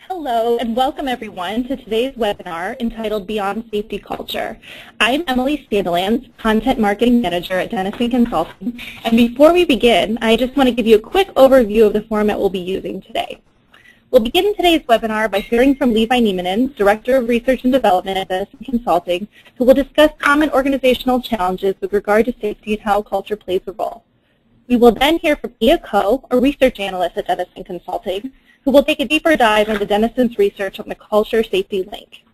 Hello and welcome everyone to today's webinar entitled Beyond Safety Culture. I'm Emily Sandilands, Content Marketing Manager at Denison Consulting, and before we begin, I just want to give you a quick overview of the format we'll be using today. We'll begin today's webinar by hearing from Levi Niemanen, Director of Research and Development at Denison Consulting, who will discuss common organizational challenges with regard to safety and how culture plays a role. We will then hear from Ia Ko, a research analyst at Denison Consulting, who will take a deeper dive into Denison's research on the culture safety link.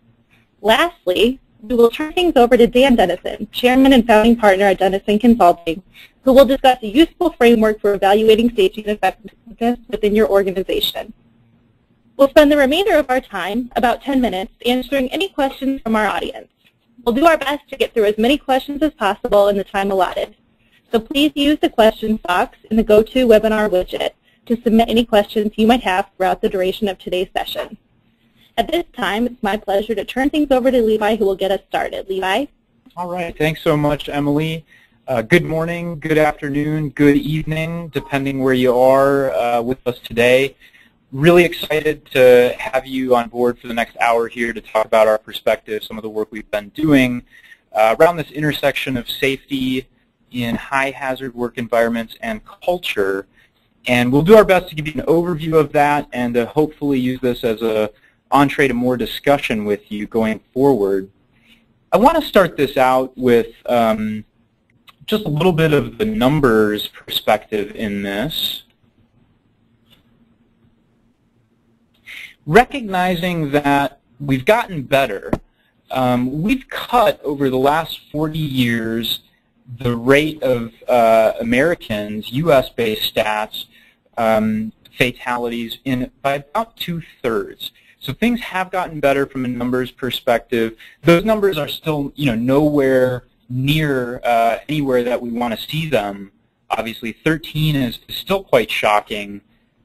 Lastly, we will turn things over to Dan Denison, Chairman and Founding Partner at Denison Consulting, who will discuss a useful framework for evaluating safety and effectiveness within your organization. We'll spend the remainder of our time, about 10 minutes, answering any questions from our audience. We'll do our best to get through as many questions as possible in the time allotted. So please use the questions box in the GoToWebinar widget to submit any questions you might have throughout the duration of today's session. At this time, it's my pleasure to turn things over to Levi, who will get us started. Levi? All right. Thanks so much, Emily. Good morning, good afternoon, good evening, depending where you are with us today. Really excited to have you on board for the next hour here to talk about our perspective, some of the work we've been doing around this intersection of safety in high-hazard work environments and culture. And we'll do our best to give you an overview of that and to hopefully use this as an entree to more discussion with you going forward. I want to start this out with just a little bit of the numbers perspective in this. Recognizing that we've gotten better, we've cut over the last 40 years the rate of Americans, US-based stats, fatalities by about 2/3. So things have gotten better from a numbers perspective. Those numbers are still, nowhere near anywhere that we want to see them. Obviously, 13 is still quite shocking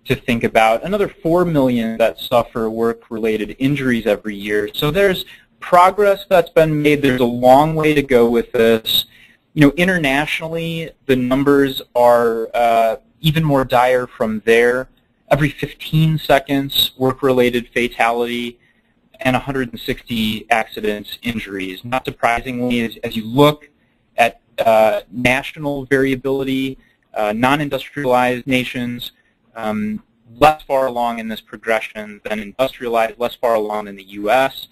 to think about. Another 4 million that suffer work-related injuries every year. So there's progress that's been made. There's a long way to go with this. Internationally, the numbers are even more dire from there. Every 15 seconds, work-related fatality, and 160 accidents, injuries. Not surprisingly, as you look at national variability, non-industrialized nations, less far along in this progression than industrialized, less far along in the US.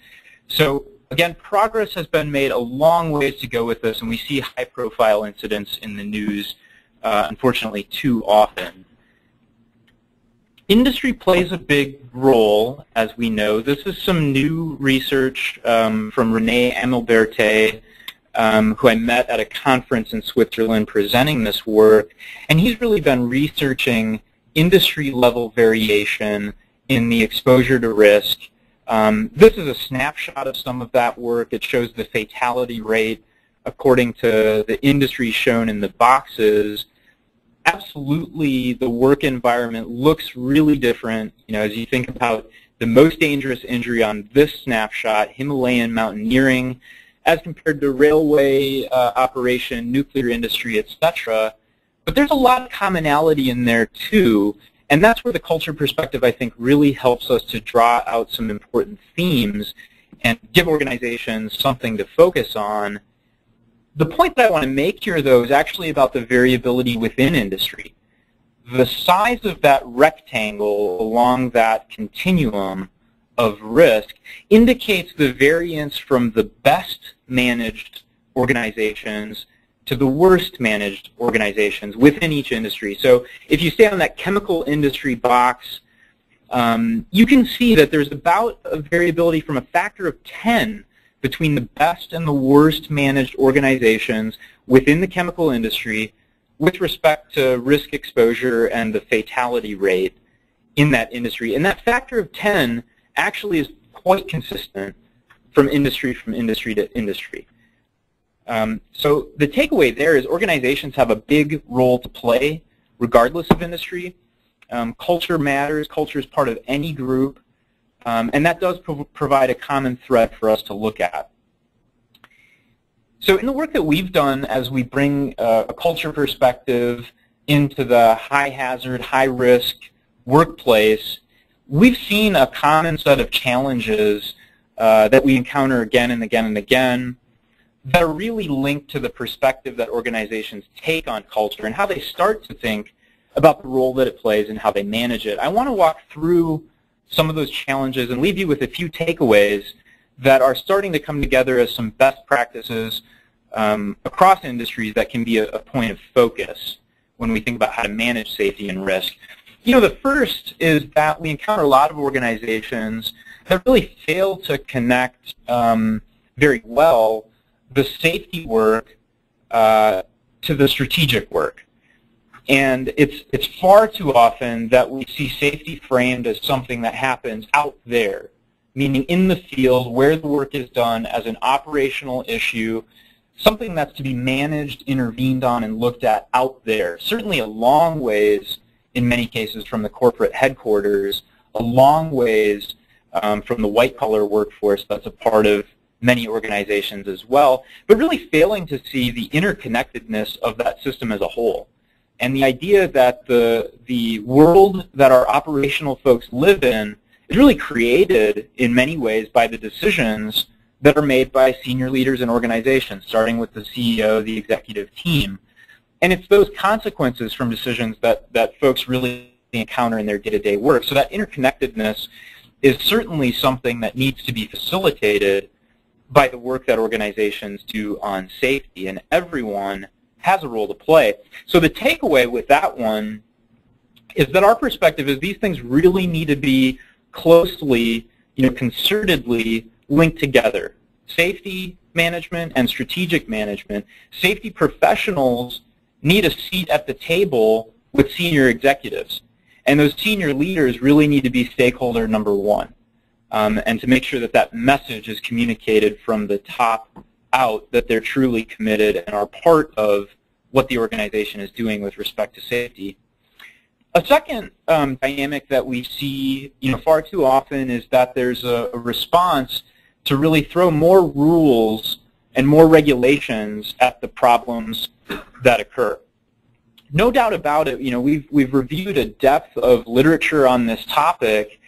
So again, progress has been made, a long ways to go with this, and we see high-profile incidents in the news, unfortunately, too often. Industry plays a big role, as we know. This is some new research from René Amilberte, who I met at a conference in Switzerland presenting this work, and he's really been researching industry-level variation in the exposure to risk. This is a snapshot of some of that work. It shows the fatality rate according to the industry shown in the boxes. Absolutely, the work environment looks really different. As you think about the most dangerous injury on this snapshot, Himalayan mountaineering, as compared to railway operation, nuclear industry, etc. But there's a lot of commonality in there too. And that's where the culture perspective, I think, really helps us to draw out some important themes and give organizations something to focus on. The point that I want to make here, though, is actually about the variability within industry. The size of that rectangle along that continuum of risk indicates the variance from the best managed organizations to the worst managed organizations within each industry. So if you stay on that chemical industry box, you can see that there's about a variability from a factor of 10 between the best and the worst managed organizations within the chemical industry with respect to risk exposure and the fatality rate in that industry. And that factor of 10 actually is quite consistent from industry to industry. So the takeaway there is organizations have a big role to play regardless of industry. Culture matters. Culture is part of any group. And that does provide a common thread for us to look at. So in the work that we've done as we bring a culture perspective into the high hazard, high risk workplace, we've seen a common set of challenges that we encounter again and again and again that are really linked to the perspective that organizations take on culture and how they start to think about the role that it plays and how they manage it. I want to walk through some of those challenges and leave you with a few takeaways that are starting to come together as some best practices across industries that can be a point of focus when we think about how to manage safety and risk. You know, the first is that we encounter a lot of organizations that really fail to connect very well the safety work to the strategic work. And it's far too often that we see safety framed as something that happens out there, meaning in the field where the work is done as an operational issue, something that's to be managed, intervened on, and looked at out there. Certainly a long ways, in many cases, from the corporate headquarters, a long ways from the white-collar workforce that's a part of many organizations as well, but really failing to see the interconnectedness of that system as a whole. And the idea that the world that our operational folks live in is really created in many ways by the decisions that are made by senior leaders in organizations, starting with the CEO, the executive team. And it's those consequences from decisions that folks really encounter in their day-to-day work. So that interconnectedness is certainly something that needs to be facilitated by the work that organizations do on safety, and everyone has a role to play. So the takeaway with that one is that our perspective is these things really need to be closely, concertedly linked together. Safety management and strategic management. Safety professionals need a seat at the table with senior executives. And those senior leaders really need to be stakeholder number one. And to make sure that that message is communicated from the top out, that they're truly committed and are part of what the organization is doing with respect to safety. A second dynamic that we see far too often is that there's a response to really throw more rules and more regulations at the problems that occur. No doubt about it, we've reviewed a depth of literature on this topic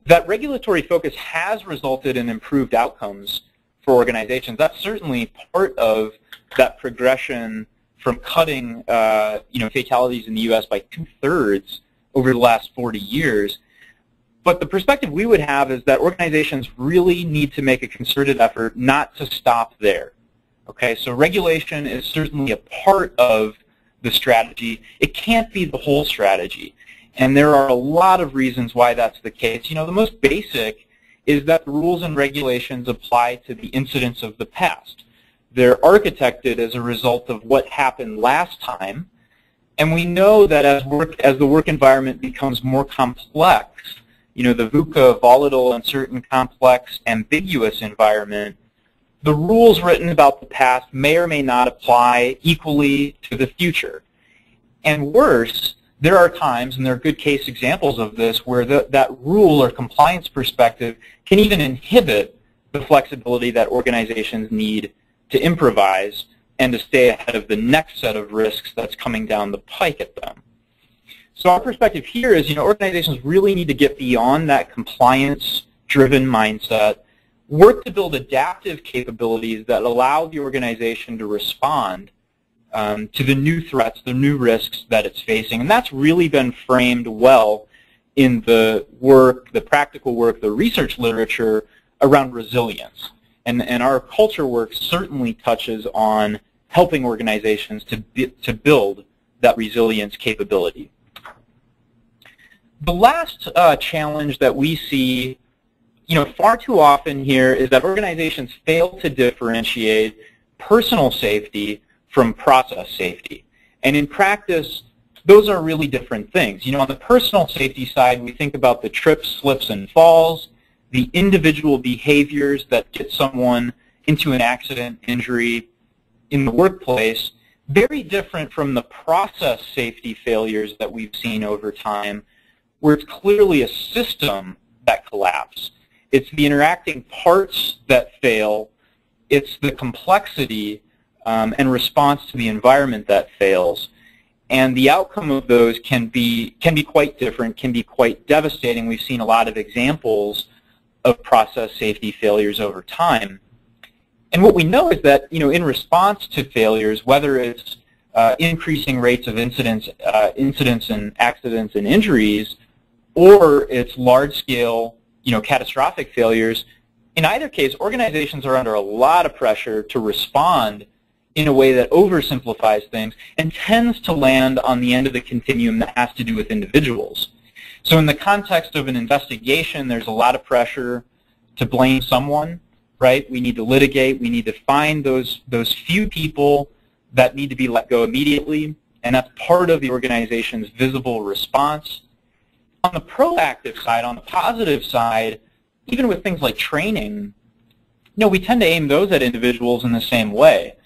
that regulatory focus has resulted in improved outcomes for organizations. That's certainly part of that progression from cutting fatalities in the U.S. by 2/3 over the last 40 years. But the perspective we would have is that organizations really need to make a concerted effort not to stop there. Okay, so regulation is certainly a part of the strategy. It can't be the whole strategy. And there are a lot of reasons why that's the case. The most basic is that the rules and regulations apply to the incidents of the past. They're architected as a result of what happened last time. And we know that as the work environment becomes more complex, the VUCA, volatile, uncertain, complex, ambiguous environment, the rules written about the past may or may not apply equally to the future. And worse, there are times, and there are good case examples of this, where that rule or compliance perspective can even inhibit the flexibility that organizations need to improvise and to stay ahead of the next set of risks that's coming down the pike at them. So our perspective here is, organizations really need to get beyond that compliance-driven mindset, work to build adaptive capabilities that allow the organization to respond to the new threats, the new risks that it's facing. And that's really been framed well in the work, the practical work, the research literature around resilience. And our culture work certainly touches on helping organizations to build that resilience capability. The last challenge that we see far too often here is that organizations fail to differentiate personal safety from process safety. And in practice, those are really different things. On the personal safety side, we think about the trips, slips, and falls, the individual behaviors that get someone into an accident, injury in the workplace, very different from the process safety failures that we've seen over time, where it's clearly a system that collapses. It's the interacting parts that fail. It's the complexity and response to the environment that fails. And the outcome of those can be quite different, can be quite devastating. We've seen a lot of examples of process safety failures over time. And what we know is that, in response to failures, whether it's increasing rates of incidents and accidents and injuries, or it's large-scale, catastrophic failures, in either case, organizations are under a lot of pressure to respond in a way that oversimplifies things and tends to land on the end of the continuum that has to do with individuals. So in the context of an investigation, there's a lot of pressure to blame someone, right? We need to litigate. We need to find those few people that need to be let go immediately, and that's part of the organization's visible response. On the proactive side, on the positive side, even with things like training, we tend to aim those at individuals in the same way.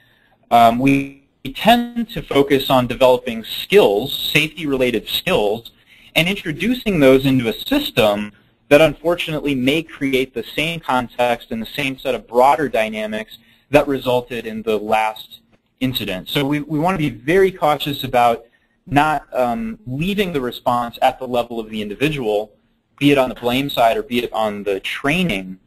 We tend to focus on developing skills, safety-related skills, and introducing those into a system that unfortunately may create the same context and the same set of broader dynamics that resulted in the last incident. So we want to be very cautious about not leaving the response at the level of the individual, be it on the blame side or be it on the training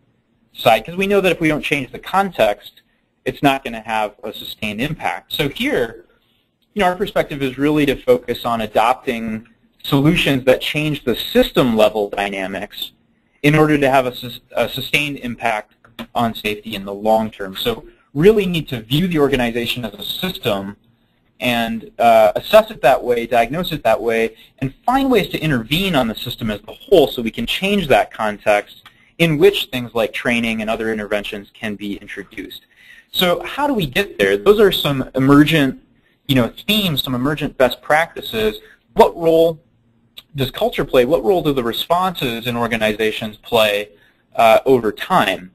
side, because we know that if we don't change the context, it's not going to have a sustained impact. So here, our perspective is really to focus on adopting solutions that change the system-level dynamics in order to have a sustained impact on safety in the long term. So really need to view the organization as a system and assess it that way, diagnose it that way, and find ways to intervene on the system as a whole so we can change that context in which things like training and other interventions can be introduced. So how do we get there? Those are some emergent, themes, some emergent best practices. What role does culture play? What role do the responses in organizations play over time?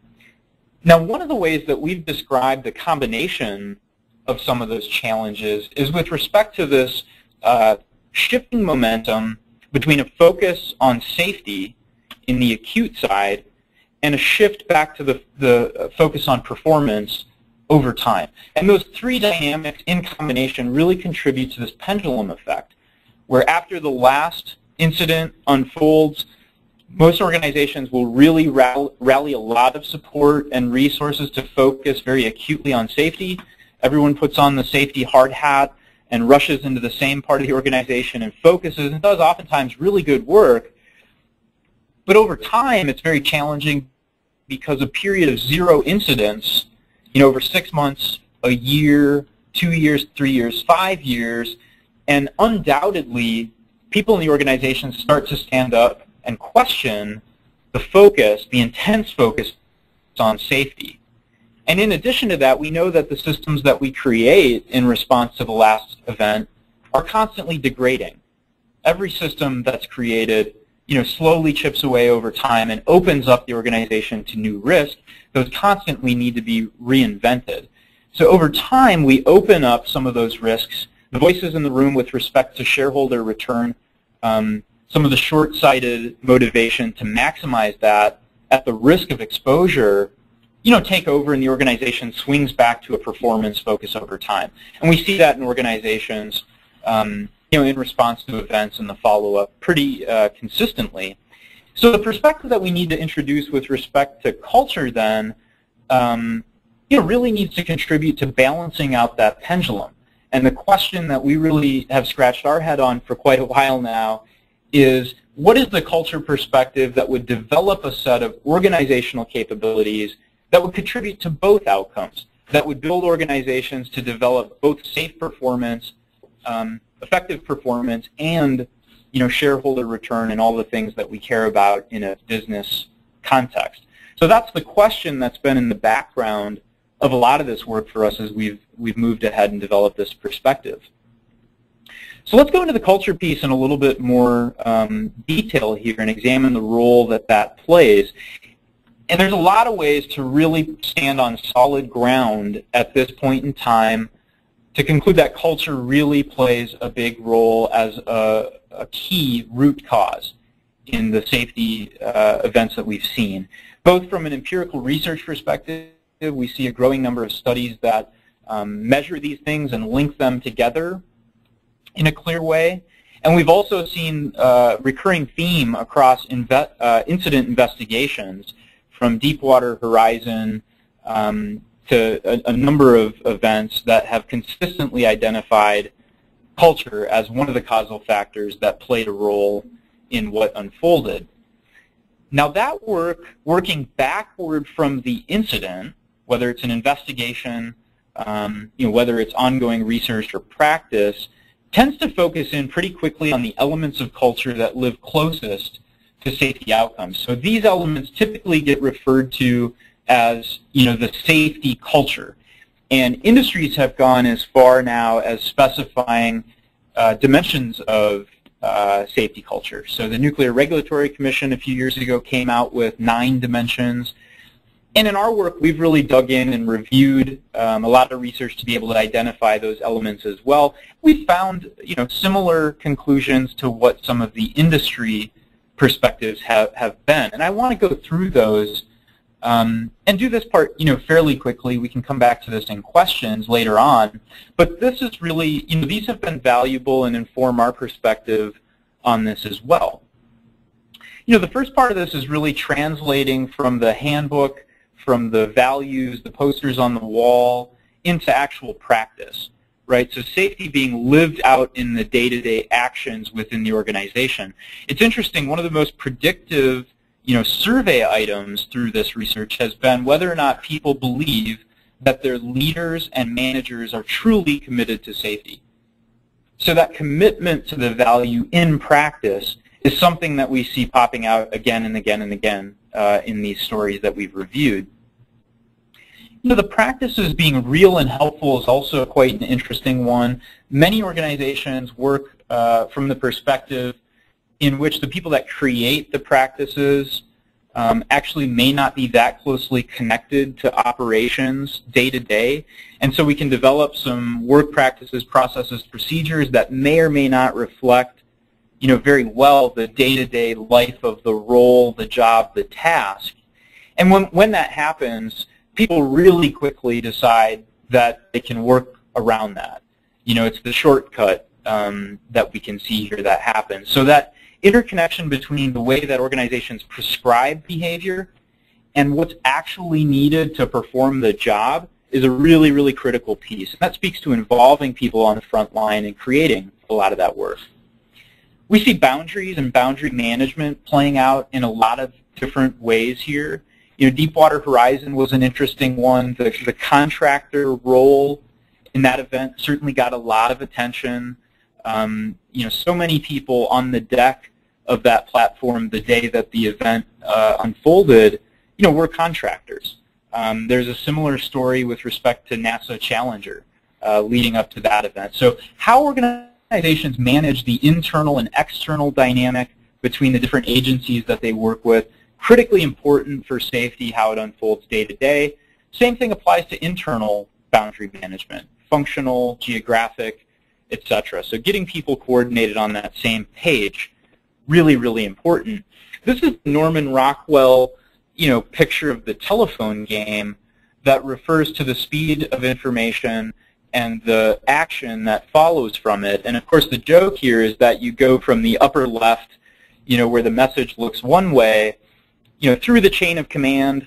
Now, one of the ways that we've described the combination of some of those challenges is with respect to this shifting momentum between a focus on safety in the acute side and a shift back to the focus on performance over time. And those three dynamics in combination really contribute to this pendulum effect, where after the last incident unfolds, most organizations will really rally a lot of support and resources to focus very acutely on safety. Everyone puts on the safety hard hat and rushes into the same part of the organization and focuses and does oftentimes really good work. But over time, it's very challenging because a period of zero incidents, over 6 months, a year, 2 years, 3 years, 5 years, and undoubtedly, people in the organization start to stand up and question the focus, the intense focus on safety. And in addition to that, we know that the systems that we create in response to the last event are constantly degrading. Every system that's created, slowly chips away over time and opens up the organization to new risk. Those constantly need to be reinvented. So over time, we open up some of those risks. The voices in the room with respect to shareholder return, some of the short-sighted motivation to maximize that at the risk of exposure, take over, and the organization swings back to a performance focus over time. And we see that in organizations, in response to events and the follow-up pretty consistently. So the perspective that we need to introduce with respect to culture then, really needs to contribute to balancing out that pendulum. And the question that we really have scratched our head on for quite a while now is, what is the culture perspective that would develop a set of organizational capabilities that would contribute to both outcomes, that would build organizations to develop both safe performance, effective performance, and shareholder return and all the things that we care about in a business context. So that's the question that's been in the background of a lot of this work for us as we've moved ahead and developed this perspective. So let's go into the culture piece in a little bit more detail here and examine the role that plays. And there's a lot of ways to really stand on solid ground at this point in time to conclude that culture really plays a big role as a key root cause in the safety events that we've seen. Both from an empirical research perspective, we see a growing number of studies that measure these things and link them together in a clear way. And we've also seen a recurring theme across incident investigations, from Deepwater Horizon to a number of events that have consistently identified culture as one of the causal factors that played a role in what unfolded. Now that work, working backward from the incident, whether it's an investigation, whether it's ongoing research or practice, tends to focus in pretty quickly on the elements of culture that live closest to safety outcomes. So these elements typically get referred to as, the safety culture. And industries have gone as far now as specifying dimensions of safety culture. So the Nuclear Regulatory Commission a few years ago came out with 9 dimensions. And in our work, we've really dug in and reviewed a lot of research to be able to identify those elements as well. We found, similar conclusions to what some of the industry perspectives have been. And I want to go through those and do this part, fairly quickly. We can come back to this in questions later on. But this is really, these have been valuable and inform our perspective on this as well. The first part of this is really translating from the handbook, from the values, the posters on the wall, into actual practice, right? So safety being lived out in the day-to-day actions within the organization. It's interesting, one of the most predictive, survey items through this research has been whether or not people believe that their leaders and managers are truly committed to safety. So that commitment to the value in practice is something that we see popping out again and again and again in these stories that we've reviewed. The practices being real and helpful is also quite an interesting one. Many organizations work from the perspective in which the people that create the practices actually may not be that closely connected to operations day to day. And so we can develop some work practices, processes, procedures that may or may not reflect, very well the day-to-day life of the role, the job, the task. And when that happens, people really quickly decide that they can work around that. It's the shortcut that we can see here that happens. So that interconnection between the way that organizations prescribe behavior and what's actually needed to perform the job is a really, really critical piece. And that speaks to involving people on the front line and creating a lot of that work. We see boundaries and boundary management playing out in a lot of different ways here. Deepwater Horizon was an interesting one. The contractor role in that event certainly got a lot of attention. So many people on the deck of that platform the day that the event unfolded, were contractors. There's a similar story with respect to NASA Challenger leading up to that event. So how organizations manage the internal and external dynamic between the different agencies that they work with, critically important for safety, how it unfolds day to day. Same thing applies to internal boundary management, functional, geographic, etc. So getting people coordinated on that same page, really, really important. This is Norman Rockwell, picture of the telephone game that refers to the speed of information and the action that follows from it. And of course, the joke here is that you go from the upper left, where the message looks one way, through the chain of command,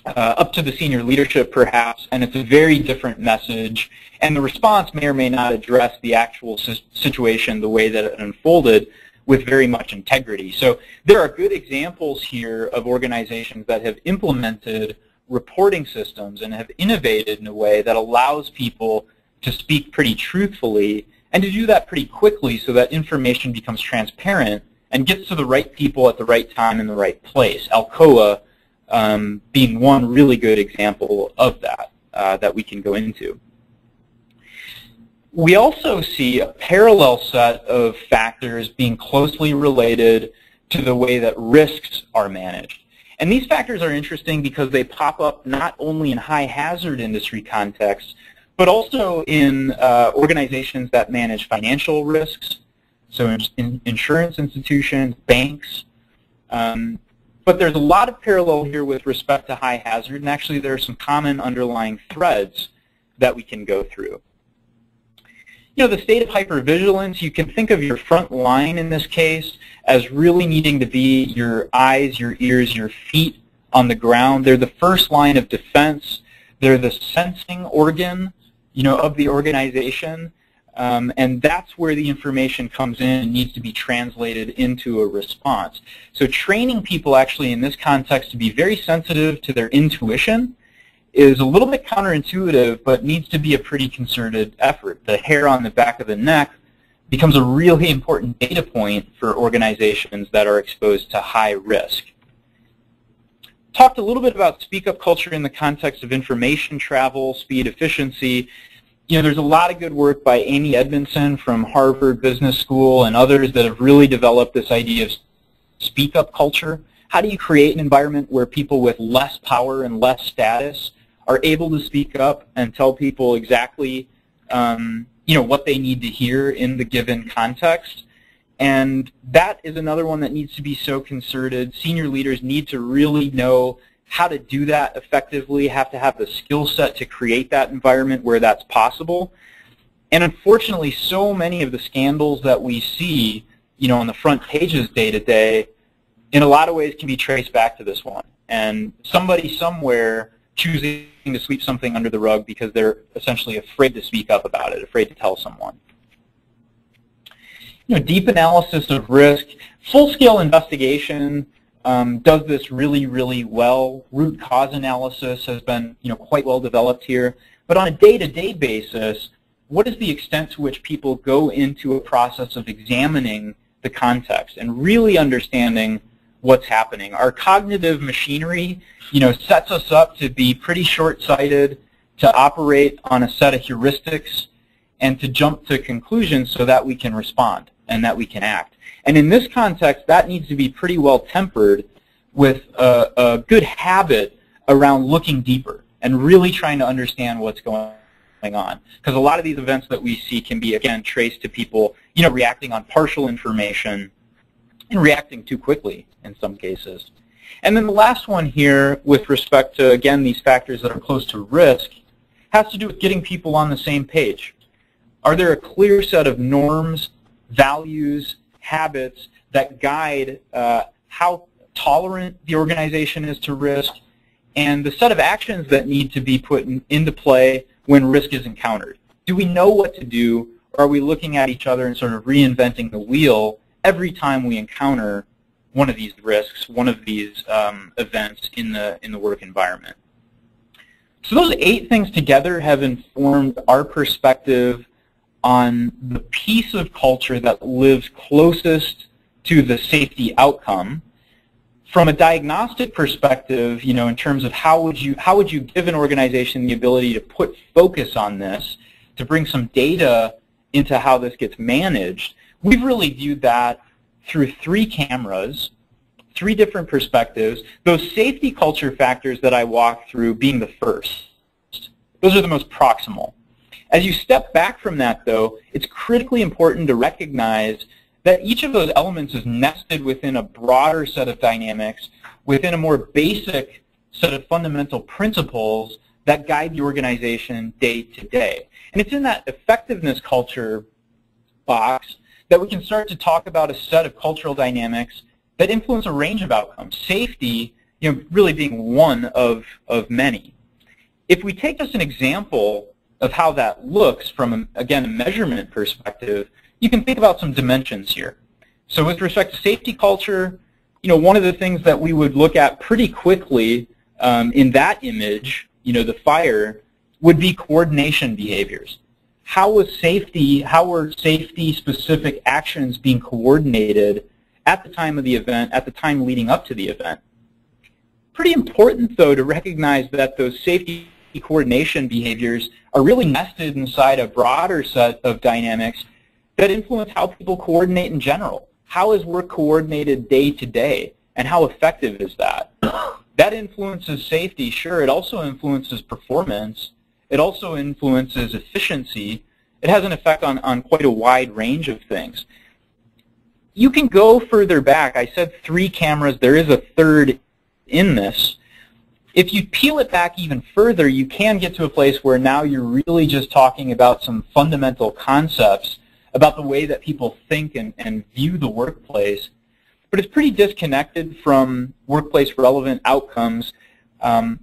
up to the senior leadership perhaps, and it's a very different message. And the response may or may not address the actual situation the way that it unfolded with very much integrity. So there are good examples here of organizations that have implemented reporting systems and have innovated in a way that allows people to speak pretty truthfully and to do that pretty quickly so that information becomes transparent and gets to the right people at the right time in the right place. Alcoa being one really good example of that that we can go into. We also see a parallel set of factors being closely related to the way that risks are managed. And these factors are interesting because they pop up not only in high-hazard industry contexts, but also in organizations that manage financial risks, so in insurance institutions, banks. But there's a lot of parallel here with respect to high hazard, and actually there are some common underlying threads that we can go through. The state of hypervigilance, you can think of your front line in this case as really needing to be your eyes, your ears, your feet on the ground. They're the first line of defense. They're the sensing organ, of the organization. And that's where the information comes in and needs to be translated into a response. So training people actually in this context to be very sensitive to their intuition is a little bit counterintuitive, but needs to be a pretty concerted effort. The hair on the back of the neck becomes a really important data point for organizations that are exposed to high risk. Talked a little bit about speak-up culture in the context of information travel, speed, efficiency. There's a lot of good work by Amy Edmondson from Harvard Business School and others that have really developed this idea of speak-up culture. How do you create an environment where people with less power and less status are able to speak up and tell people exactly what they need to hear in the given context? And that is another one that needs to be so concerted. Senior leaders need to really know how to do that effectively, have to have the skill set to create that environment where that's possible. And unfortunately, so many of the scandals that we see, on the front pages day to day, in a lot of ways can be traced back to this one. And somebody somewhere choosing to sweep something under the rug because they're essentially afraid to speak up about it, afraid to tell someone. Deep analysis of risk, full-scale investigation does this really, really well. Root cause analysis has been, quite well developed here. But on a day-to-day basis, what is the extent to which people go into a process of examining the context and really understanding what's happening? Our cognitive machinery, sets us up to be pretty short-sighted, to operate on a set of heuristics, and to jump to conclusions so that we can respond and that we can act. And in this context, that needs to be pretty well tempered with a good habit around looking deeper and really trying to understand what's going on. Because a lot of these events that we see can be, again, traced to people, reacting on partial information and reacting too quickly in some cases. And then the last one here with respect to, again, these factors that are close to risk has to do with getting people on the same page. Are there a clear set of norms, values, habits that guide how tolerant the organization is to risk and the set of actions that need to be put into play when risk is encountered? Do we know what to do, or are we looking at each other and sort of reinventing the wheel every time we encounter one of these risks, one of these events in the work environment? So those 8 things together have informed our perspective on the piece of culture that lives closest to the safety outcome. From a diagnostic perspective, in terms of how would you give an organization the ability to put focus on this, to bring some data into how this gets managed, we've really viewed that through 3 cameras, 3 different perspectives, those safety culture factors that I walked through being the first. Those are the most proximal. As you step back from that, though, it's critically important to recognize that each of those elements is nested within a broader set of dynamics, within a more basic set of fundamental principles that guide the organization day to day. And it's in that effectiveness culture box that we can start to talk about a set of cultural dynamics that influence a range of outcomes. Safety, really being one of many. If we take just an example of how that looks from, again, a measurement perspective, you can think about some dimensions here. So with respect to safety culture, one of the things that we would look at pretty quickly in that image, the fire, would be coordination behaviors. How were safety-specific actions being coordinated at the time of the event, at the time leading up to the event? Pretty important, though, to recognize that those safety coordination behaviors are really nested inside a broader set of dynamics that influence how people coordinate in general. How is work coordinated day to day, and how effective is that? That influences safety, sure. It also influences performance. It also influences efficiency. It has an effect on quite a wide range of things. You can go further back. I said 3 cameras. There is a third in this. If you peel it back even further, you can get to a place where now you're really just talking about some fundamental concepts about the way that people think and view the workplace. But it's pretty disconnected from workplace relevant outcomes.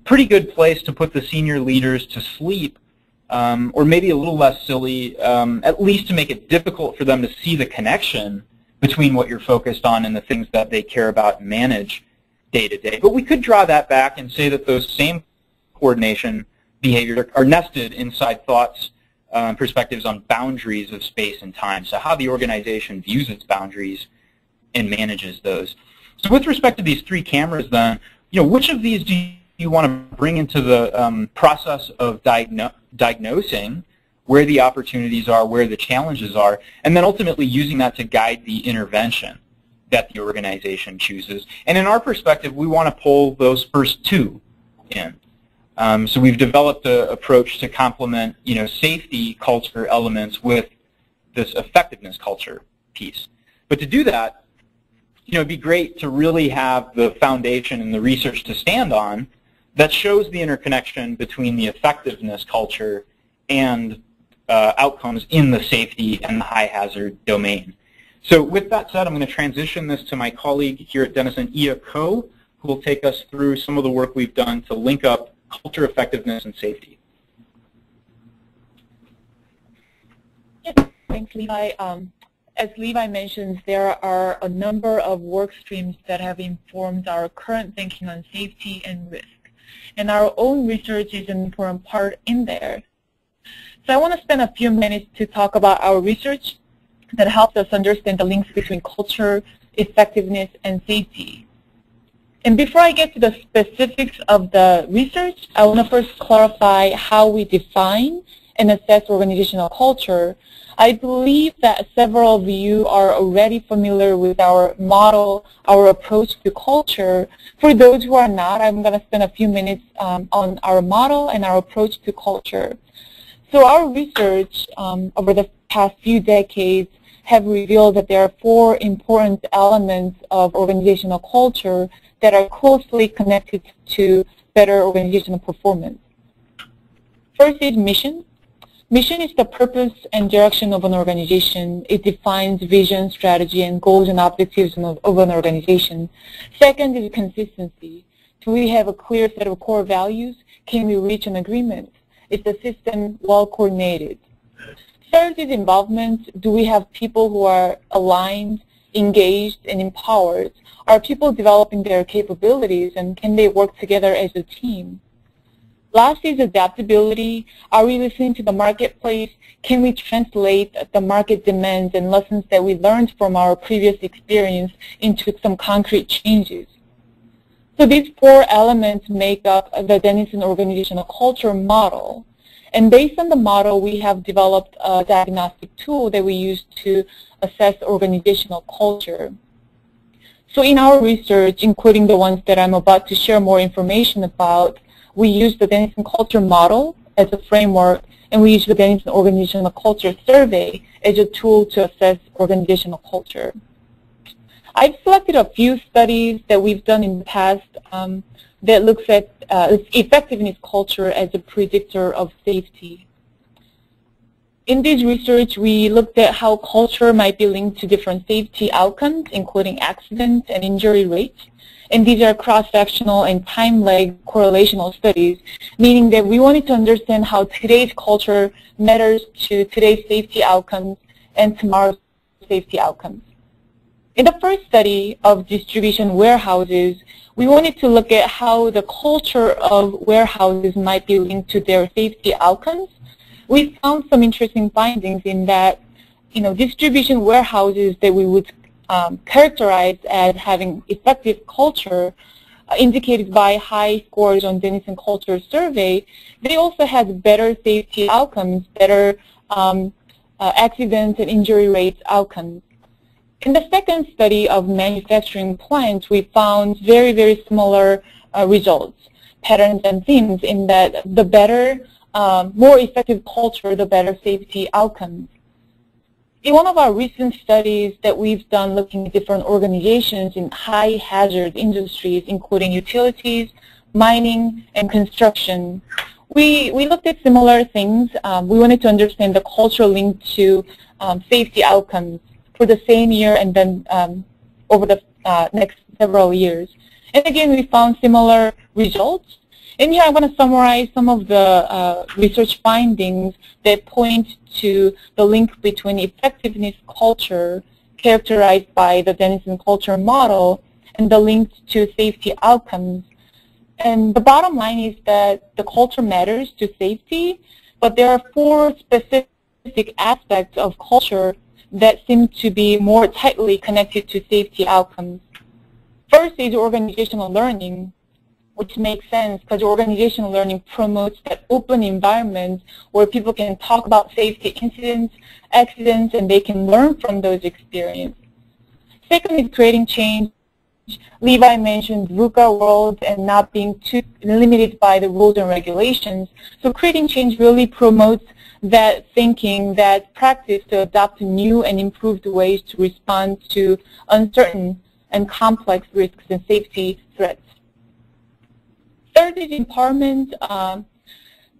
Pretty good place to put the senior leaders to sleep, or maybe a little less silly, at least to make it difficult for them to see the connection between what you're focused on and the things that they care about and manage day to day. But we could draw that back and say that those same coordination behaviors are nested inside thoughts, perspectives on boundaries of space and time. So how the organization views its boundaries and manages those. So with respect to these three cameras then, which of these do you want to bring into the process of diagnosing where the opportunities are, where the challenges are, and then ultimately using that to guide the intervention that the organization chooses. And in our perspective, we want to pull those first two in. So we've developed an approach to complement, safety culture elements with this effectiveness culture piece. But to do that, it'd be great to really have the foundation and the research to stand on that shows the interconnection between the effectiveness culture and outcomes in the safety and the high hazard domain. So with that said, I'm going to transition this to my colleague here at Denison, Ia Ko, who will take us through some of the work we've done to link up culture, effectiveness, and safety. Yes, thanks, Levi. As Levi mentions, there are a number of work streams that have informed our current thinking on safety and risk. And our own research is an important part in there. So I want to spend a few minutes to talk about our research that helps us understand the links between culture, effectiveness, and safety. And before I get to the specifics of the research, I want to first clarify how we define and assess organizational culture. I believe that several of you are already familiar with our model, our approach to culture. For those who are not, I'm going to spend a few minutes on our model and our approach to culture. So our research over the past few decades have revealed that there are four important elements of organizational culture that are closely connected to better organizational performance. First is mission. Mission is the purpose and direction of an organization. It defines vision, strategy, and goals and objectives of an organization. Second is consistency. Do we have a clear set of core values? Can we reach an agreement? Is the system well coordinated? Third is involvement. Do we have people who are aligned, engaged, and empowered? Are people developing their capabilities, and can they work together as a team? Last is adaptability. Are we listening to the marketplace? Can we translate the market demands and lessons that we learned from our previous experience into some concrete changes? So these four elements make up the Denison organizational culture model. And based on the model, we have developed a diagnostic tool that we use to assess organizational culture. So in our research, including the ones that I'm about to share more information about, we use the Denison culture model as a framework, and we use the Denison organizational culture survey as a tool to assess organizational culture. I've selected a few studies that we've done in the past that looks at effectiveness culture as a predictor of safety. In this research, we looked at how culture might be linked to different safety outcomes, including accident and injury rates. And these are cross-sectional and time-lag correlational studies, meaning that we wanted to understand how today's culture matters to today's safety outcomes and tomorrow's safety outcomes. In the first study of distribution warehouses, we wanted to look at how the culture of warehouses might be linked to their safety outcomes. We found some interesting findings in that, distribution warehouses that we would characterize as having effective culture, indicated by high scores on Denison Culture Survey, they also had better safety outcomes, better accidents and injury rates outcomes. In the second study of manufacturing plants, we found very, very similar results, patterns and themes, in that the better, more effective culture, the better safety outcomes. In one of our recent studies that we've done looking at different organizations in high hazard industries, including utilities, mining, and construction. We looked at similar things. We wanted to understand the cultural link to safety outcomes for the same year and then over the next several years. And again, we found similar results. And here I'm going to summarize some of the research findings that point to the link between effectiveness culture characterized by the Denison culture model and the link to safety outcomes. And the bottom line is that the culture matters to safety, but there are 4 specific aspects of culture that seem to be more tightly connected to safety outcomes. First is organizational learning, which makes sense because organizational learning promotes that open environment where people can talk about safety incidents, accidents, and they can learn from those experiences. Second is creating change. Levi mentioned VUCA world and not being too limited by the rules and regulations. So creating change really promotes that thinking, that practice to adopt new and improved ways to respond to uncertain and complex risks and safety threats. Third is empowerment.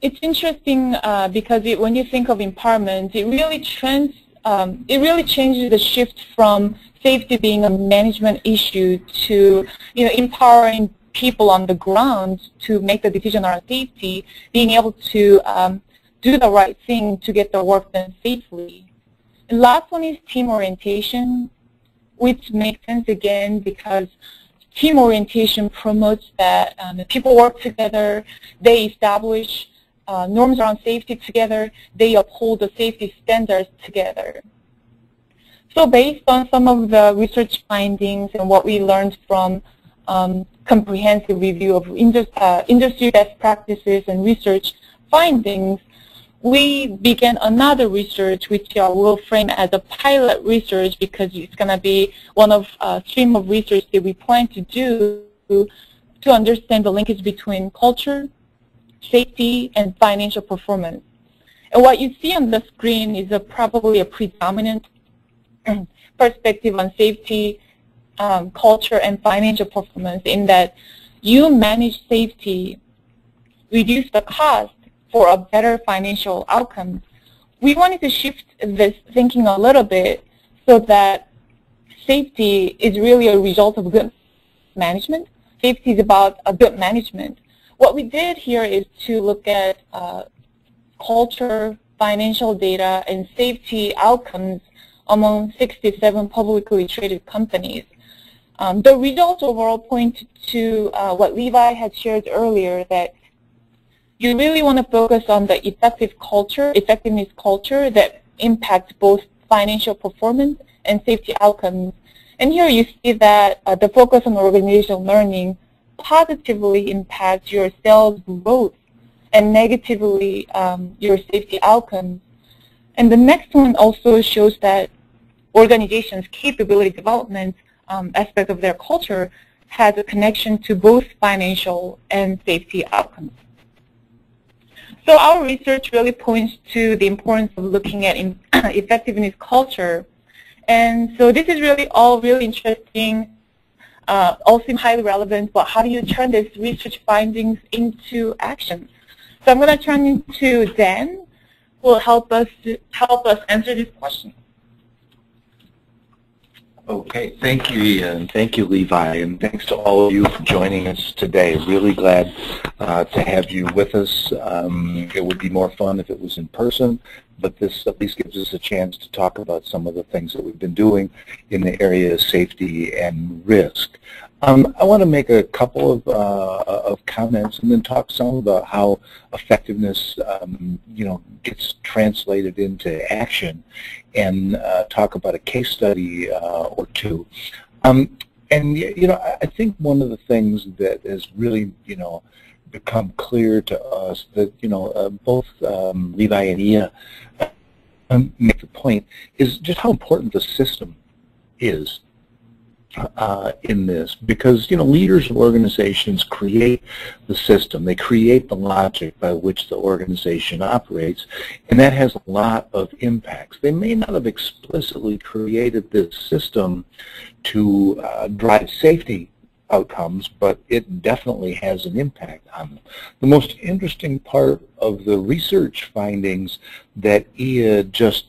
It's interesting because when you think of empowerment, it really changes the shift from safety being a management issue to empowering people on the ground to make the decision on safety, being able to do the right thing to get the work done safely. And last one is team orientation, which makes sense again because team orientation promotes that people work together, they establish norms around safety together, they uphold the safety standards together. So based on some of the research findings and what we learned from comprehensive review of industry best practices and research findings, we began another research which we'll frame as a pilot research because it's going to be one of a stream of research that we plan to do to understand the linkage between culture, safety, and financial performance. And what you see on the screen is probably a predominant perspective on safety, culture, and financial performance in that you manage safety, reduce the cost for a better financial outcome. We wanted to shift this thinking a little bit so that safety is really a result of good management. Safety is about a good management. What we did here is to look at culture, financial data, and safety outcomes among 67 publicly traded companies. The results overall point to what Levi had shared earlier, that you really want to focus on the effectiveness culture that impacts both financial performance and safety outcomes. And here you see that the focus on organizational learning positively impacts your sales growth and negatively your safety outcomes. And the next one also shows that organizations' capability development aspect of their culture has a connection to both financial and safety outcomes. So our research really points to the importance of looking at effectiveness culture. And so this is really all really interesting, all seem highly relevant, but how do you turn these research findings into action? So I'm going to turn into Dan, who will help us answer this question. Okay, thank you, Ian. Thank you, Levi, and thanks to all of you for joining us today. Really glad to have you with us. It would be more fun if it was in person, but this at least gives us a chance to talk about some of the things that we've been doing in the area of safety and risk. I want to make a couple of comments and then talk some about how effectiveness, gets translated into action, and talk about a case study or two. I think one of the things that has really, become clear to us that, both Levi and Ia make the point is just how important the system is in this, because leaders of organizations create the system, they create the logic by which the organization operates, and that has a lot of impacts. They may not have explicitly created this system to drive safety outcomes, but it definitely has an impact on them. The most interesting part of the research findings that Ia just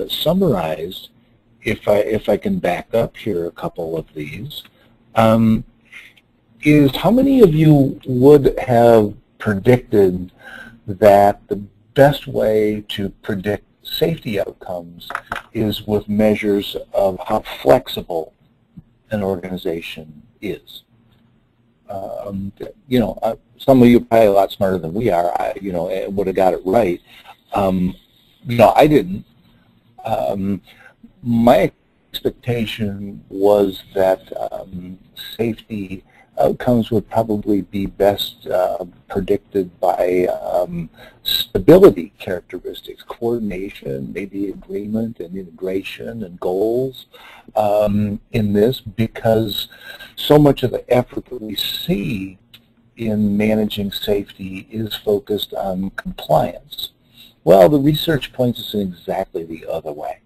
summarized, if I can back up here a couple of these, is how many of you would have predicted that the best way to predict safety outcomes is with measures of how flexible an organization is? You know, some of you are probably a lot smarter than we are. You know, would have got it right. No, I didn't. My expectation was that safety outcomes would probably be best predicted by stability characteristics, coordination, maybe agreement and integration and goals in this, because so much of the effort that we see in managing safety is focused on compliance. Well, the research points us in exactly the other way.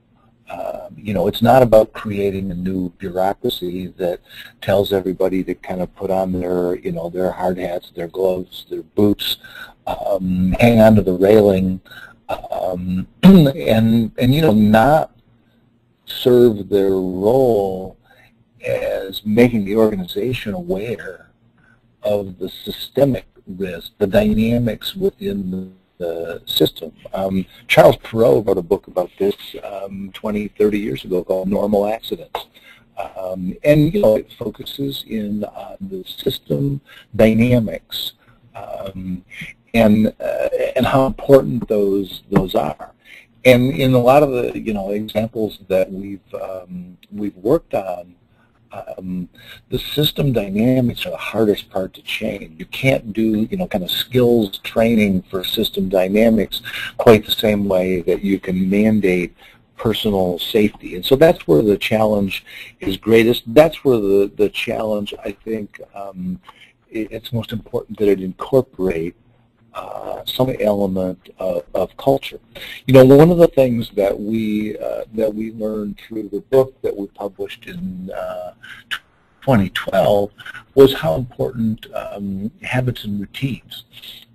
You know, it's not about creating a new bureaucracy that tells everybody to kind of put on their, you know, their hard hats, their gloves, their boots, hang on to the railing, and you know, not serve their role as making the organization aware of the systemic risk, the dynamics within the system. Charles Perrault wrote a book about this 20, 30 years ago called Normal Accidents. And, you know, it focuses in on the system dynamics and how important those are. And in a lot of the, you know, examples that we've worked on, the system dynamics are the hardest part to change. You can't do, you know, kind of skills training for system dynamics quite the same way that you can mandate personal safety. And so that's where the challenge is greatest. That's where the challenge, I think, it's most important that it incorporate some element of culture. You know, one of the things that we learned through the book that we published in 2012 was how important habits and routines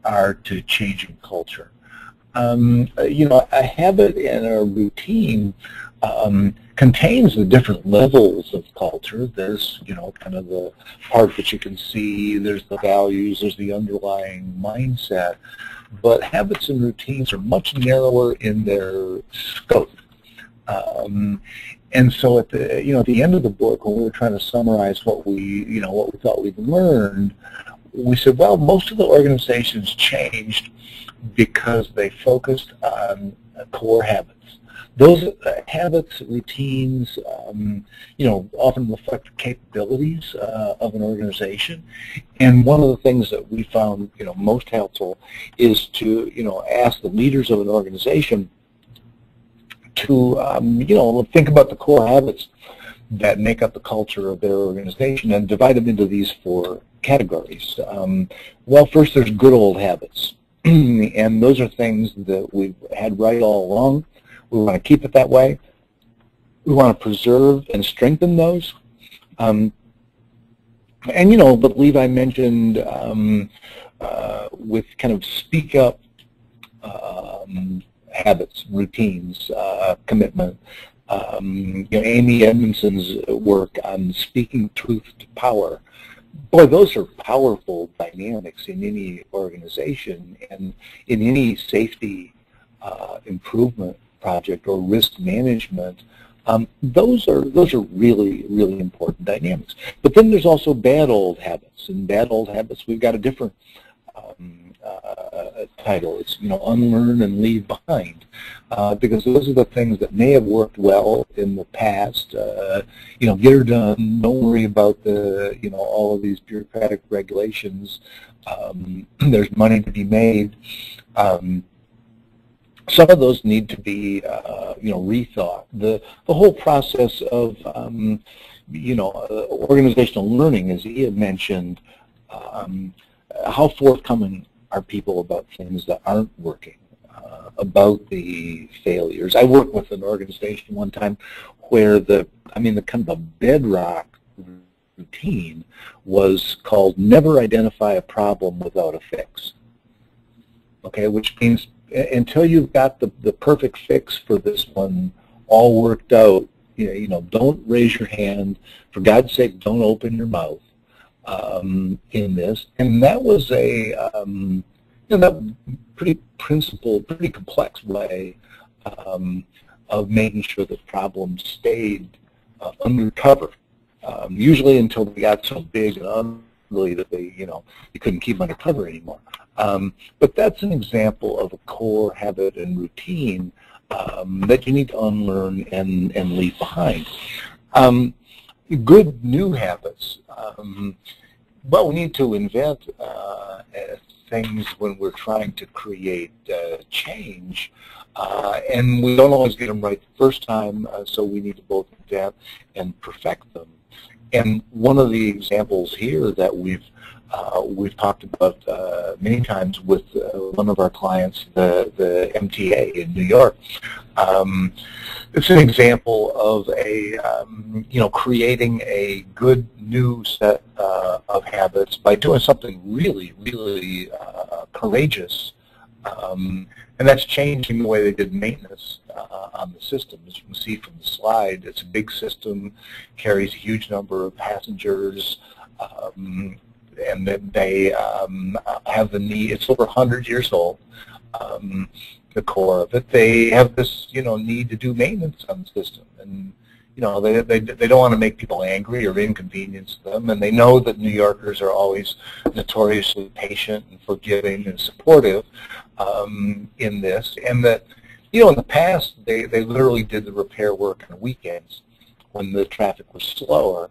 are to changing culture. You know, a habit and a routine contains the different levels of culture. There's, you know, kind of the part that you can see, there's the values, there's the underlying mindset, but habits and routines are much narrower in their scope. And so at the, you know, at the end of the book, when we were trying to summarize what we thought we'd learned, we said, well, most of the organizations changed because they focused on core habits. Those habits, routines, you know, often reflect capabilities of an organization. And one of the things that we found, you know, most helpful is to, you know, ask the leaders of an organization to, you know, think about the core habits that make up the culture of their organization and divide them into these 4 categories. Well, first there's good old habits. And those are things that we've had right all along. We want to keep it that way. We want to preserve and strengthen those. And, you know, but Levi mentioned with kind of speak up habits, routines, commitment. You know, Amy Edmondson's work on speaking truth to power. Boy, those are powerful dynamics in any organization and in any safety improvement project or risk management. Those are really, really important dynamics. But then there's also bad old habits, and bad old habits, we've got a different title. It's, you know, unlearn and leave behind, because those are the things that may have worked well in the past. You know, get her done. Don't worry about the, you know, all of these bureaucratic regulations. There's money to be made. Some of those need to be, you know, rethought. The whole process of, you know, organizational learning, as Ia mentioned, how forthcoming are people about things that aren't working, about the failures. I worked with an organization one time where the kind of the bedrock routine was called never identify a problem without a fix. Okay, which means until you've got the perfect fix for this one all worked out, don't raise your hand. For God's sake, don't open your mouth in this. And that was a that pretty principled, pretty complex way of making sure that problems stayed undercover. Usually until they got so big and ugly that they, you couldn't keep them undercover anymore. But that's an example of a core habit and routine that you need to unlearn and leave behind. Good new habits. Well, we need to invent things when we're trying to create change, and we don't always get them right the first time, so we need to both invent and perfect them. And one of the examples here that we've talked about many times with one of our clients, the MTA in New York. It's an example of a creating a good new set of habits by doing something really, really courageous, and that's changing the way they did maintenance on the system. As you can see from the slide, it's a big system, carries a huge number of passengers. And then they have the need. It's over 100 years old. The core of it, they have this, need to do maintenance on the system, and they don't want to make people angry or inconvenience them, and they know that New Yorkers are always notoriously patient and forgiving and supportive in this, and that in the past they literally did the repair work on weekends when the traffic was slower.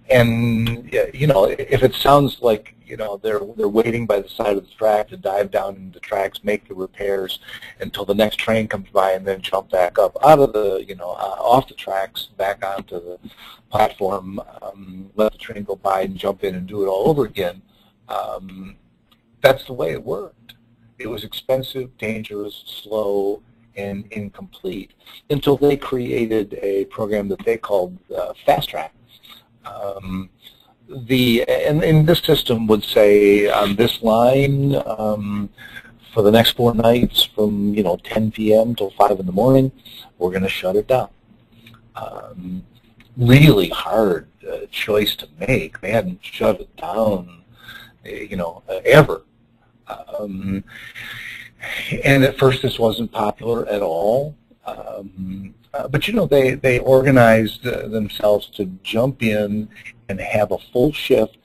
And if it sounds like they're waiting by the side of the track to dive down into the tracks, make the repairs until the next train comes by, and then jump back up out of the off the tracks back onto the platform, let the train go by and jump in and do it all over again. That's the way it worked. It was expensive, dangerous, slow, and incomplete until they created a program that they called Fast Track. And this system would say on this line for the next 4 nights from 10 p.m. till 5 in the morning, we're going to shut it down. Really hard choice to make. They hadn't shut it down, ever. And at first this wasn't popular at all, but they organized themselves to jump in and have a full shift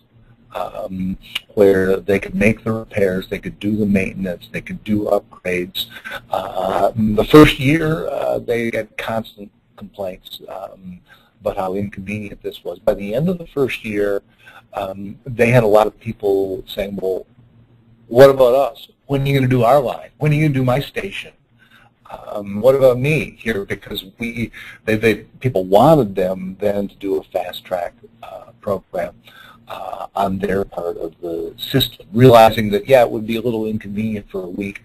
where they could make the repairs, they could do the maintenance, they could do upgrades. The first year they had constant complaints about how inconvenient this was. By the end of the first year, they had a lot of people saying, well, what about us? When are you going to do our line? When are you going to do my station? What about me here? Because people wanted them then to do a fast track program on their part of the system, realizing that, yeah, it would be a little inconvenient for a week,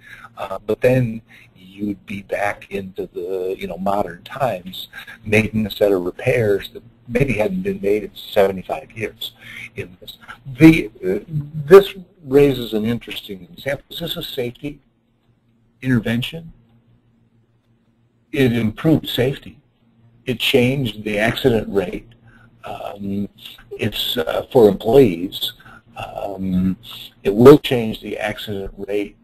but then you'd be back into the modern times, making a set of repairs that maybe hadn't been made in 75 years in this. This raises an interesting example. Is this a safety intervention? It improved safety. It changed the accident rate. It's for employees. It will change the accident rate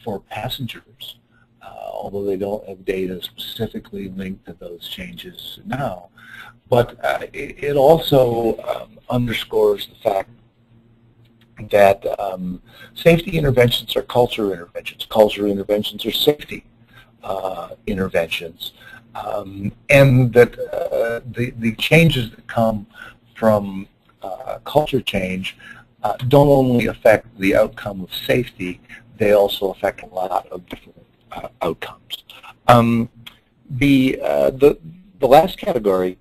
for passengers, although they don't have data specifically linked to those changes now. But it also underscores the fact that safety interventions are culture interventions. Culture interventions are safety interventions. And that the changes that come from culture change don't only affect the outcome of safety, they also affect a lot of different outcomes. The last category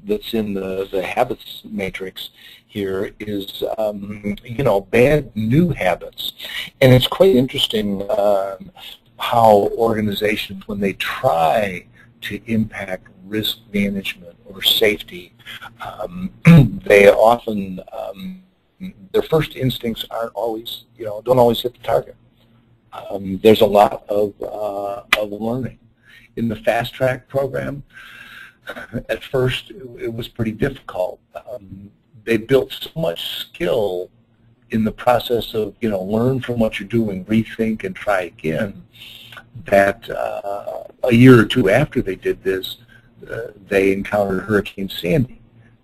that's in the habits matrix here is bad new habits, and it's quite interesting how organizations, when they try to impact risk management or safety, they often, their first instincts aren't always, don't always hit the target. There's a lot of learning. In the fast track program, at first it was pretty difficult. They built so much skill in the process of, learn from what you're doing, rethink, and try again, that a year or two after they did this, they encountered Hurricane Sandy.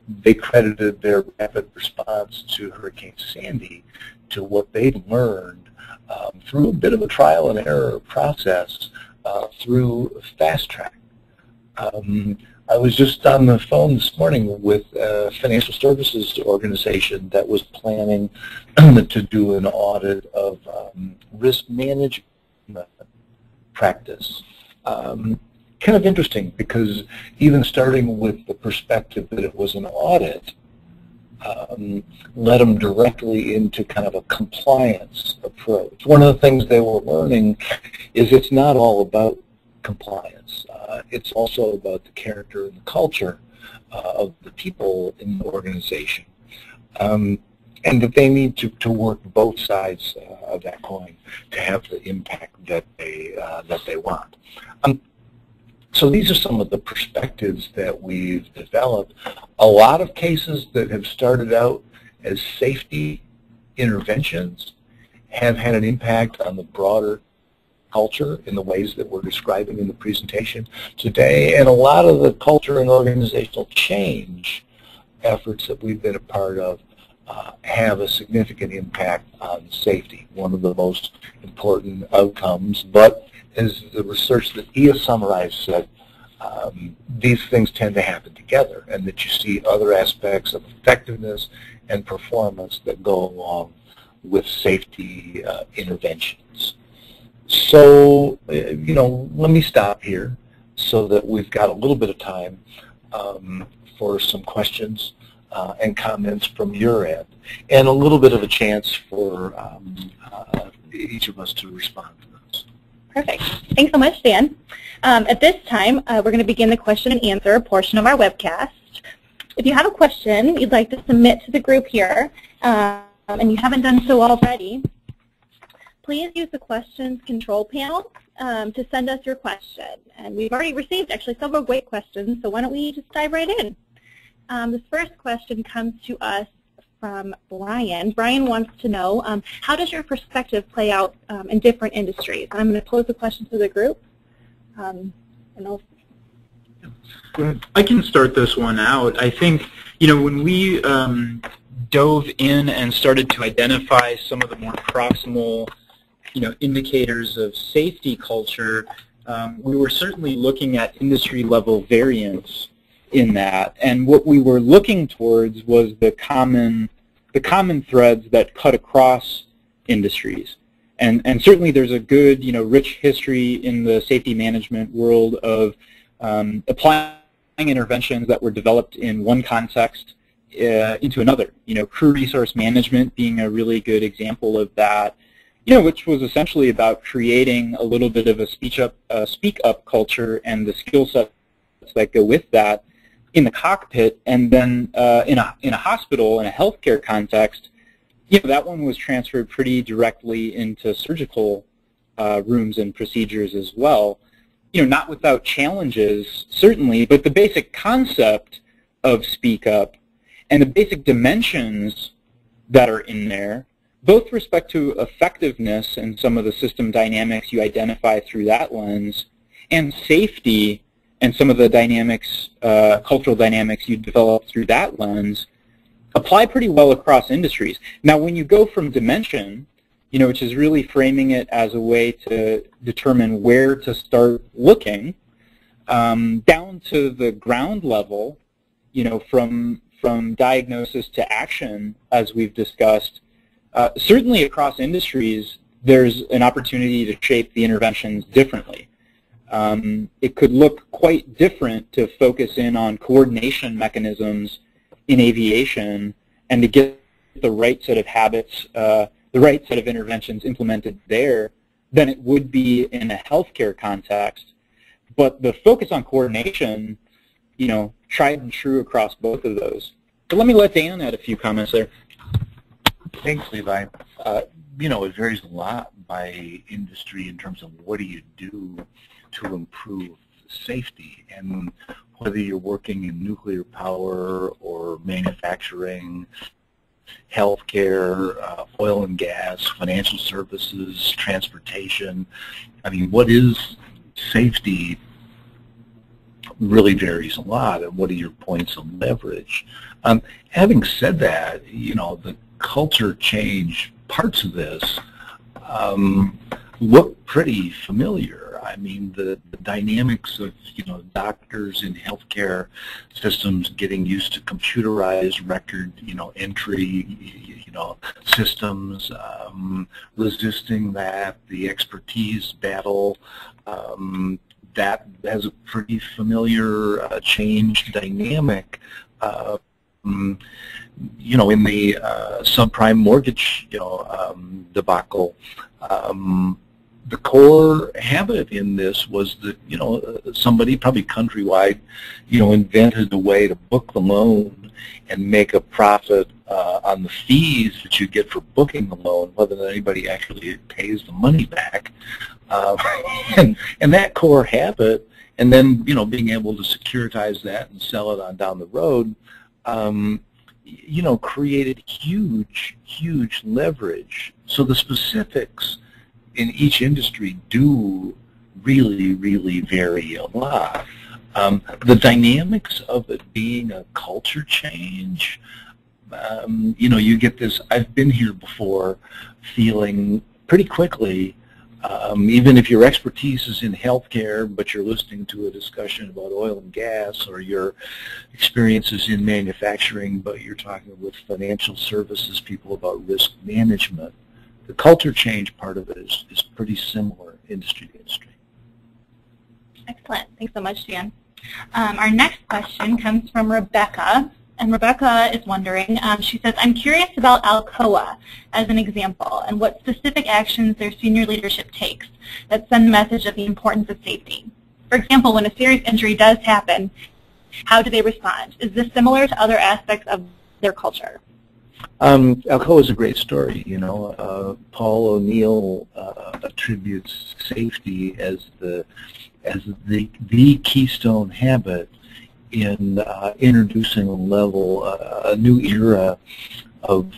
They credited their rapid response to Hurricane Sandy to what they'd learned through a bit of a trial and error process through fast track. I was just on the phone this morning with a financial services organization that was planning to do an audit of risk management practice. Kind of interesting, because even starting with the perspective that it was an audit led them directly into kind of a compliance approach. One of the things they were learning is it's not all about compliance. It's also about the character and the culture of the people in the organization, and that they need to work both sides of that coin to have the impact that they want. So these are some of the perspectives that we've developed. A lot of cases that have started out as safety interventions have had an impact on the broader culture in the ways that we're describing in the presentation today, and a lot of the culture and organizational change efforts that we've been a part of have a significant impact on safety, one of the most important outcomes. But as the research that Ia summarized said, these things tend to happen together, and that you see other aspects of effectiveness and performance that go along with safety interventions. So, let me stop here so that we've got a little bit of time for some questions and comments from your end, and a little bit of a chance for each of us to respond to those. Perfect. Thanks so much, Dan. At this time, we're going to begin the question and answer portion of our webcast. If you have a question you'd like to submit to the group here, and you haven't done so already, please use the questions control panel to send us your question. And we've already received actually several great questions, so why don't we just dive right in. This first question comes to us from Brian. Brian wants to know, how does your perspective play out in different industries? And I'm going to pose the question to the group. I can start this one out. I think, when we dove in and started to identify some of the more proximal, indicators of safety culture, we were certainly looking at industry-level variance in that. And what we were looking towards was the common threads that cut across industries. And certainly there's a good, rich history in the safety management world of applying interventions that were developed in one context into another. Crew resource management being a really good example of that, which was essentially about creating a little bit of a speak up culture and the skill sets that go with that in the cockpit. And then in a hospital, in a healthcare context, that one was transferred pretty directly into surgical rooms and procedures as well. Not without challenges, certainly, but the basic concept of speak up and the basic dimensions that are in there, both with respect to effectiveness and some of the system dynamics you identify through that lens, and safety and some of the dynamics, cultural dynamics you develop through that lens, apply pretty well across industries. Now, when you go from dimension, which is really framing it as a way to determine where to start looking, down to the ground level, from diagnosis to action, as we've discussed, certainly across industries, there's an opportunity to shape the interventions differently. It could look quite different to focus in on coordination mechanisms in aviation and to get the right set of habits, the right set of interventions implemented there than it would be in a healthcare context. but the focus on coordination, tried and true across both of those. But let me let Dan add a few comments there. Thanks, Levi. It varies a lot by industry in terms of what do you do to improve safety, and whether you're working in nuclear power or manufacturing, healthcare, oil and gas, financial services, transportation. I mean, what is safety really varies a lot, and what are your points of leverage? Having said that, the culture change parts of this look pretty familiar. I mean, the dynamics of, doctors in healthcare systems getting used to computerized record, entry, systems, resisting that, the expertise battle, that has a pretty familiar change dynamic. In the subprime mortgage, debacle, the core habit in this was that, somebody probably countrywide, invented a way to book the loan and make a profit on the fees that you get for booking the loan, whether anybody actually pays the money back. And that core habit, and then, being able to securitize that and sell it on down the road, created huge leverage. So the specifics in each industry do really vary a lot. The dynamics of it being a culture change, you get this, I've been here before, feeling pretty quickly, even if your expertise is in healthcare, but you're listening to a discussion about oil and gas, or your experiences in manufacturing, but you're talking with financial services people about risk management, the culture change part of it is pretty similar industry to industry. Excellent. Thanks so much, Dan. Our next question comes from Rebecca. And Rebecca is wondering, she says, I'm curious about Alcoa as an example and what specific actions their senior leadership takes that send a message of the importance of safety. For example, when a serious injury does happen, how do they respond? Is this similar to other aspects of their culture? Alcoa is a great story. Paul O'Neill attributes safety as the keystone habit in introducing a new era of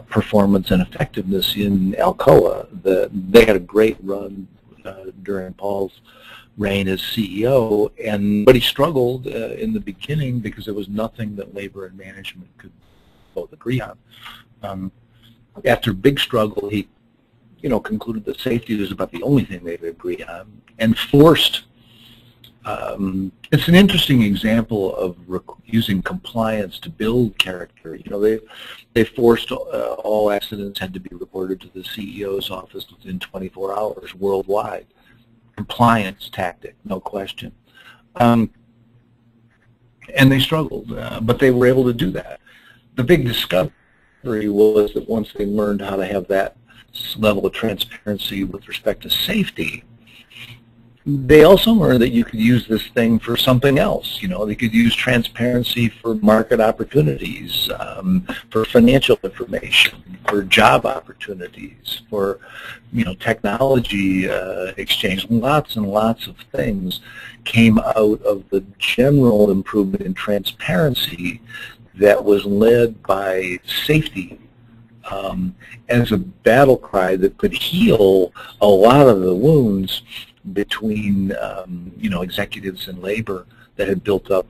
performance and effectiveness in Alcoa. They had a great run during Paul's reign as CEO, but he struggled in the beginning because there was nothing that labor and management could both agree on. After a big struggle, he concluded that safety was about the only thing they could agree on, and forced. It's an interesting example of using compliance to build character. They forced all accidents had to be reported to the CEO's office within 24 hours worldwide. Compliance tactic, no question. And they struggled, but they were able to do that. The big discovery was that once they learned how to have that level of transparency with respect to safety, they also learned that you could use this thing for something else. They could use transparency for market opportunities, for financial information, for job opportunities, for technology exchange. Lots and lots of things came out of the general improvement in transparency that was led by safety as a battle cry that could heal a lot of the wounds between executives and labor that had built up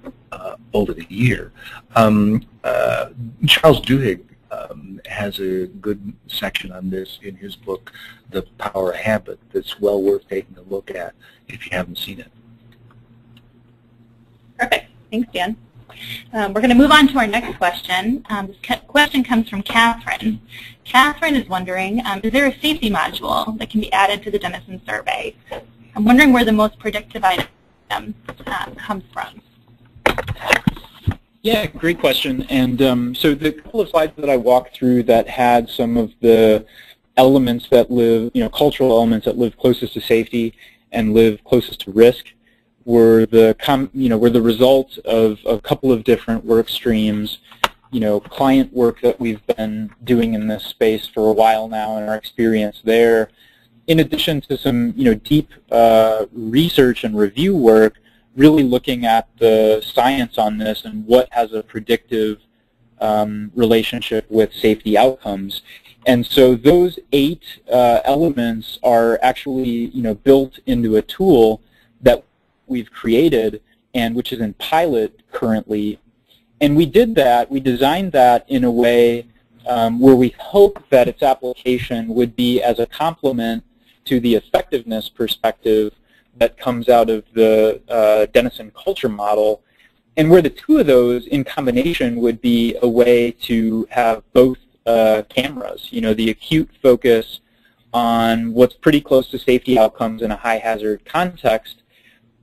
over the year. Charles Duhigg has a good section on this in his book, The Power of Habit, that's well worth taking a look at if you haven't seen it. Perfect. Thanks, Dan. We're going to move on to our next question. This question comes from Catherine. Catherine is wondering, is there a safety module that can be added to the Denison survey? I'm wondering where the most predictive item comes from. Yeah, great question. And so the couple of slides that I walked through that had some of the elements that live, cultural elements that live closest to safety and live closest to risk, were the result of a couple of different work streams. Client work that we've been doing in this space for a while now, and our experience there, in addition to some deep research and review work, really looking at the science on this and what has a predictive relationship with safety outcomes. And so those 8 elements are actually built into a tool that we've created and which is in pilot currently. And we designed that in a way where we hope that its application would be as a complement to the effectiveness perspective that comes out of the Denison culture model, and where the 2 of those in combination would be a way to have both cameras, the acute focus on what's pretty close to safety outcomes in a high hazard context,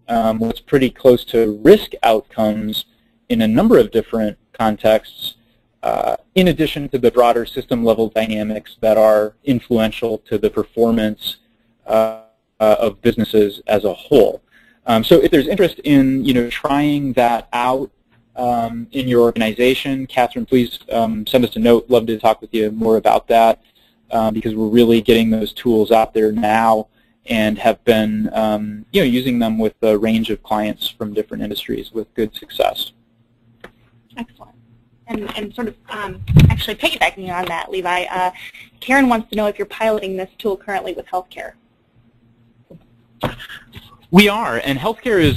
what's pretty close to risk outcomes in a number of different contexts, in addition to the broader system level dynamics that are influential to the performance of businesses as a whole. So if there's interest in trying that out in your organization, Catherine, please send us a note. Love to talk with you more about that because we're really getting those tools out there now and have been using them with a range of clients from different industries with good success. Excellent. And sort of actually piggybacking on that, Levi, Karen wants to know if you're piloting this tool currently with healthcare. We are, and healthcare is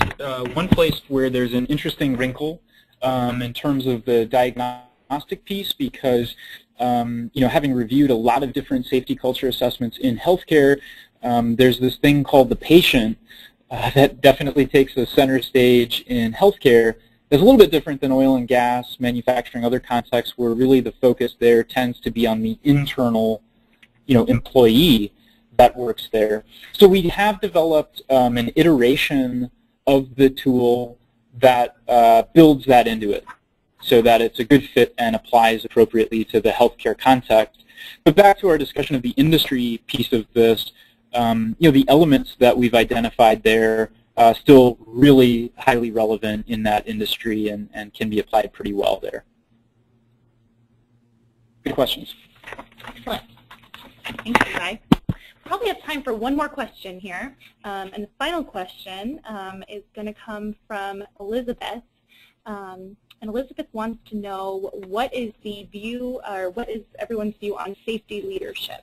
one place where there's an interesting wrinkle in terms of the diagnostic piece because, having reviewed a lot of different safety culture assessments in healthcare, there's this thing called the patient that definitely takes a center stage in healthcare. It's a little bit different than oil and gas, manufacturing, other contexts where really the focus there tends to be on the internal, employee that works there. So we have developed an iteration of the tool that builds that into it so that it's a good fit and applies appropriately to the healthcare context. But back to our discussion of the industry piece of this, the elements that we've identified there still really highly relevant in that industry and can be applied pretty well there. Good questions. Excellent. Thanks, Levi. Probably have time for one more question here. And the final question is going to come from Elizabeth. And Elizabeth wants to know what is the view, or what is everyone's view on safety leadership?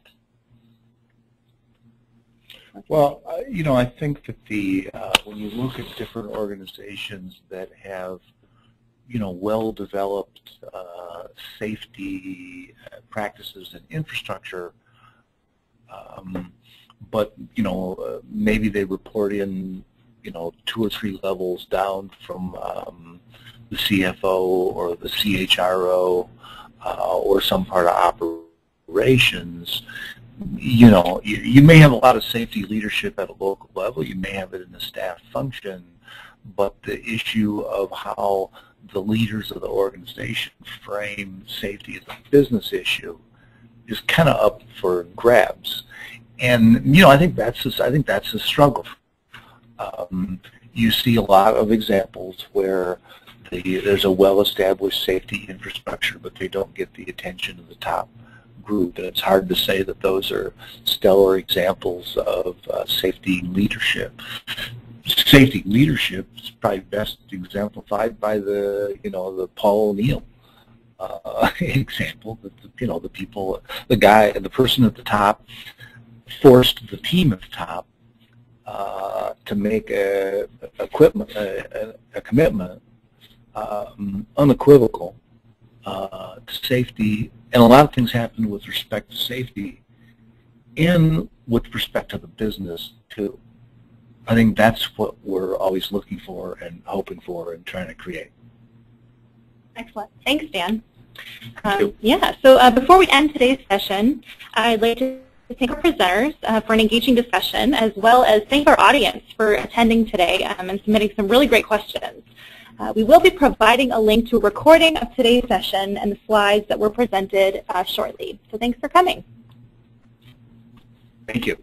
Well, I think that when you look at different organizations that have, well-developed safety practices and infrastructure, but maybe they report in 2 or 3 levels down from the CFO or the CHRO or some part of operations. You may have a lot of safety leadership at a local level. You may have it in the staff function, but the issue of how the leaders of the organization frame safety as a business issue is kind of up for grabs. And I think that's a struggle. You see a lot of examples where there's a well-established safety infrastructure, but they don't get the attention of the top group, and it's hard to say that those are stellar examples of safety leadership. Safety leadership is probably best exemplified by the Paul O'Neill example. That the people, the person at the top forced the team at the top to make a commitment, unequivocal, to safety. And a lot of things happen with respect to safety and with respect to the business, too. I think that's what we're always looking for and hoping for and trying to create. Excellent. Thanks, Dan. Yeah, so before we end today's session, I'd like to thank our presenters for an engaging discussion, as well as thank our audience for attending today and submitting some really great questions. We will be providing a link to a recording of today's session and the slides that were presented shortly. So thanks for coming. Thank you.